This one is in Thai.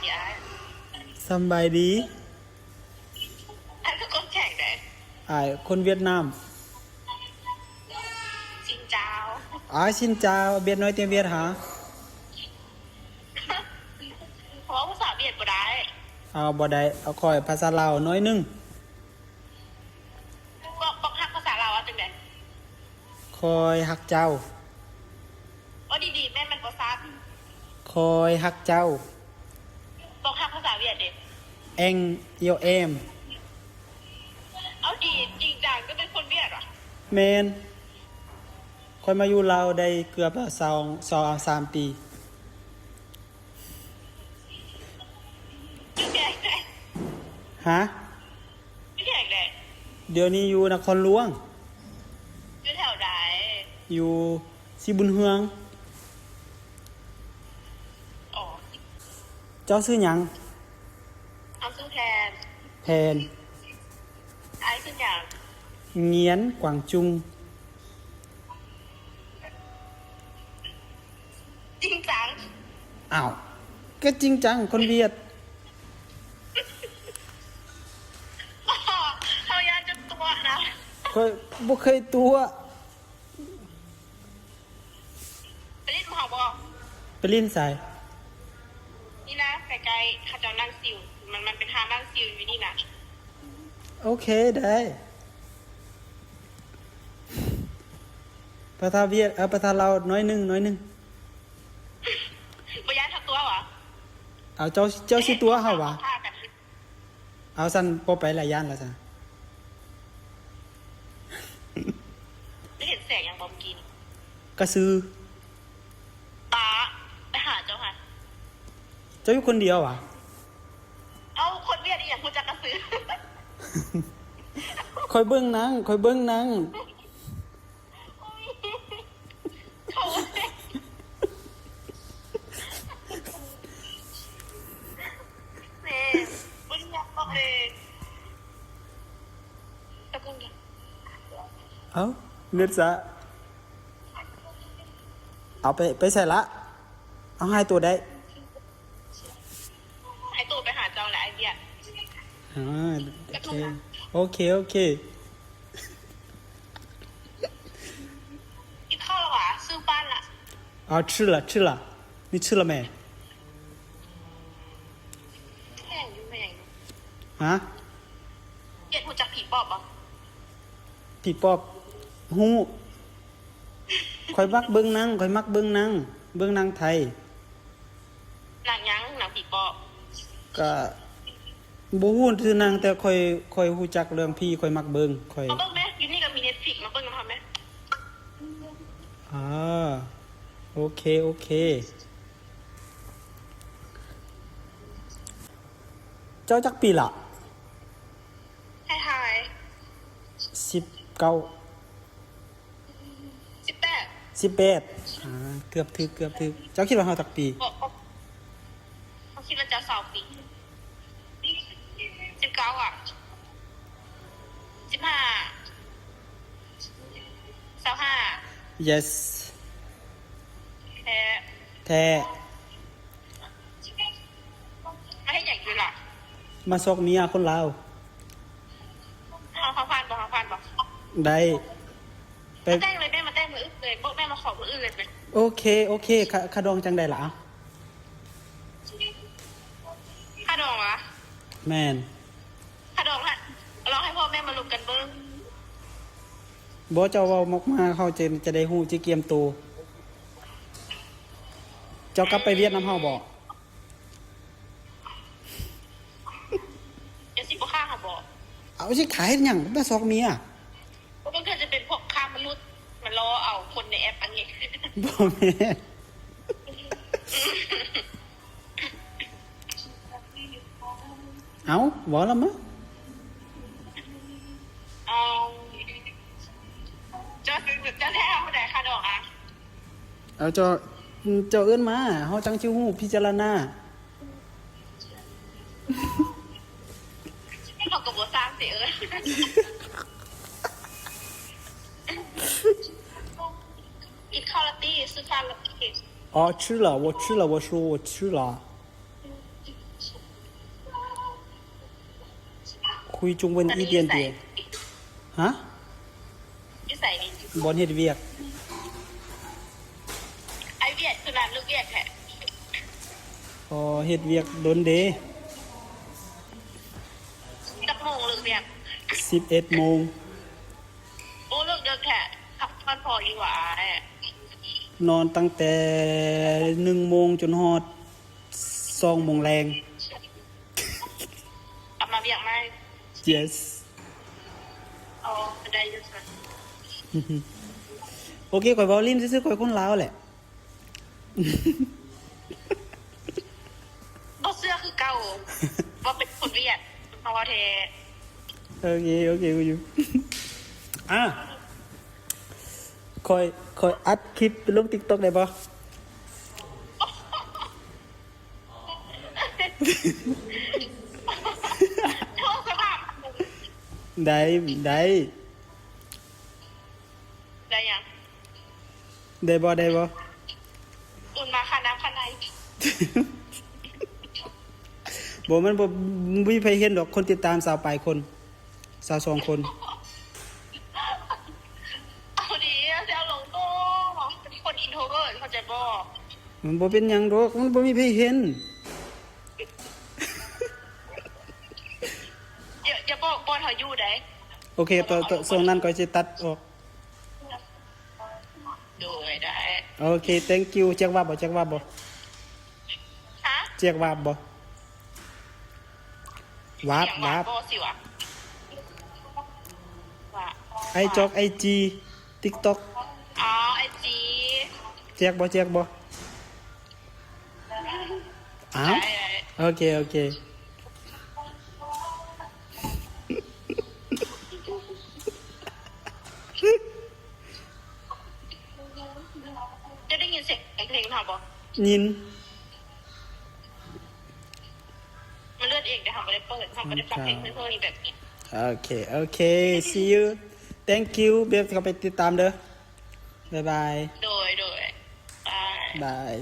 ดีไอ้สำบายดีไอ้ก็คนแข่งเลย อ้ายคนเวียดนามจริงเจ้า xin chào biết nói tiếng Việt hả เพราะว่าภาษาเวียดบ่ได้ บ่ได้เอาค่อยภาษาลาวน้อยหนึงบอกฮักภาษาเราวจังได๋คอยฮักเจ้าว่าดีๆแม่นมันบ่ซัดคอยฮักเจ้าบอกฮักภาษาเวียดดิ em yêu em เอาดีจริงจังก็เป็นคนเวียดเหรอ แมนคอยมาอยู่ลาวได้เกือบ2-3 ปีอยู่แข่งได้ ฮะอยู่แข่งได้ เดี๋ยวนี้อยู่นครหลวงอยู่แถวใดอยู่สีบุญเฮืองอ๋อ เจ้าชื่อหยังเอาซื้อแทนแพนไอ้คืออย่าง เงียนกวางจุง จริงจัง อ้าวก็จริงจังคนเวียด เขายานจนตัวนะ คอยบ่เคยตัว ไปเล่นหมอบอก ไปลิ้นใส่ นี่นะไกลๆเขาจะนั่งซิวมันเป็นทางนั่งซิวอยู่นี่นะ โอเคได้ภาษาเวียดภาษาลาวน้อยหนึง บ่ยานทักตัวเหรอ เอาเจ้าสิตัวเฮาวะ ท่ากัน เอาสั่นบ่ไปหลายย่านแล้วซะ ได้เห็นแสงอย่างบอมกิน กระซือ ตาไปหาเจ้าค่ะ เจ้าอยู่คนเดียววะ เอาคนเวียดอีอย่างคุณจักกระสือ คอยเบิ่งหนังเขาเน่ปุ้นยักษ์บอกเลยตะกุ่งยักษ์ เอาเลือดซะเอาไปใส่ละเอาให้ตัวได้ ไอตัวไปหาเจ้าแหละไอเดีย โอเคกินข้าวแล้วหรอซื้อบ้านละ เอา吃了你吃了没แข่งอยู่แม่ง ฮะ เกลียดหูจักผีปอบอ่ะ พี่ปอบฮู้คอยมักเบิ่งหนังเบิ่งหนังไทย หนังยั้งหนังผีปอบ ก็บ่ฮู้ชื่อนางแต่ค่อยฮู้จักเรื่องพี่ค่อยมักเบิ่งค่อยมาเบิ่งไหมอยู่นี่ก็มี Netflix มาเบิ่งกันทำไหม อ่าโอเคเจ้าจักปีละให้ทาย 19 18 18เกือบถึกเจ้าคิดว่าเฮาจักปีบอกเขาคิดว่าจะสาวปี19อ่ะ15 25 yes แท้ แท้ ไม่ให้ใหญ่ด้วยล่ะ มาซอกเมียคนลาว เขาพันบอก ได้ไป มาแต่งเลยแม่มาแต่งมืออึดเลยบอกแม่มาขอมืออึดเลยไป โอเคคาดองจังได้ล่ะ ค่าดองวะ แม่น ค่าดองฮะลองให้พ่อแม่มาลุมกันเบิ้ง บ่เจ้าเว้ามากมาเฮาจะได้ฮู้จิเกียมโตเจ้ากลับไปเวียดนามเฮาบ่ เดี๋ยวสิบ่ฆ่าค่ะบอก เอาสิขายเฮ็ดหยังมาซอกเมีย เพราะมันก็จะเป็นพวกค้ามนุษย์มันรอเอาคนในแอปอันนี้ บ่แม่นเอาบ่ละมั้ง เอาจะแท้ผู้ใดค่าดอกอ่ะ เอาเจ้าเอิ้นมาเฮาจังสิฮู้พิจารณา เขากับบัวสร้างเสียกินข้าวละตี้ซื้อข้าวละตี้哦，吃了，我吃了，我说我吃了。คุยจุงเวนอีเดียนเดียฮะ นิสัยนี่ บอลเฮ็ดเวียก ไอเวียดคือร้านลูกเวียดแท้ พอเฮ็ดเวียกโดนเดย์ จักโมงลูกเวียด 11 โมง โอ้ลูกเดินแท้ขับมันพอดีกว่าไอ้ นอนตั้งแต่1 โมงจนฮอด2 โมงแรง เอามาเวียดไหม yes อ๋อได้อยุ่สิ โอเคข่อยเว้าลิ้นซื่อๆข่อยคนลาวแหละ บ่เสื้อคือเก่าว่าเป็นคนเวียดเพราะว่าเท โอเคกูอยู่ อ่ะคอยอัดคลิปไปลง TikTok ได้บ่ โทษสภาพ ได้ได้ ได้ยัง ได้บ่ อุ่นมาค่ะน้ำข้างใน บ่มันบ่มีไผเห็นดอกคนติดตาม20 คน22 คน เอาดีจะเอาลงโต้เป็นคนอินโทรเวิร์ตเขาใจบอก มันบ่เป็นหยังดอกมันบ่มีไผเห็น อย่าบอกบอลเขาอยู่ได้ โอเคตัวส่วนนั้นก็สิตัดออก โดยได้ โอเค thank you แจ็คว่าบ่ ฮะ แจ็คว่าบ่วาบ เสียงบอสิวะว่า ไอจอก IG TikTok อ๋อไอจี แจ็คบ่อ้าว ได้ โอเคจะได้ยินเสียงเพลงเขาบอก ยิน มันเลือดเองแต่เขาไม่ได้เปิดเขาไม่ได้ฟังเพลงเพื่อนๆแบบนี้ โอเค see you thank you เบียร์เข้าไปติดตามเด้อบ๊ายบาย โดย บาย